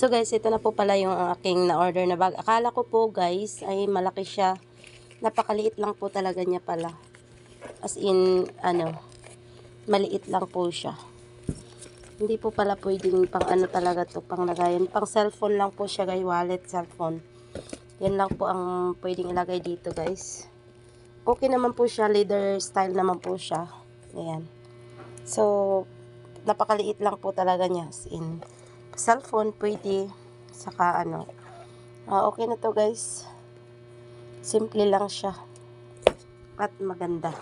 So guys, ito na po pala yung aking na-order na bag. Akala ko po guys ay malaki siya. Napakaliit lang po talaga niya pala. As in, maliit lang po siya. Hindi po pala pwedeng pang ano talaga to, pang lagayan. Pang cellphone lang po siya guys, wallet, cellphone. Yan lang po ang pwedeng ilagay dito guys. Okay naman po siya, leather style naman po siya. Ayan. So, napakaliit lang po talaga niya. As in, cellphone pwede. Saka okay na to guys. Simple lang siya. At maganda.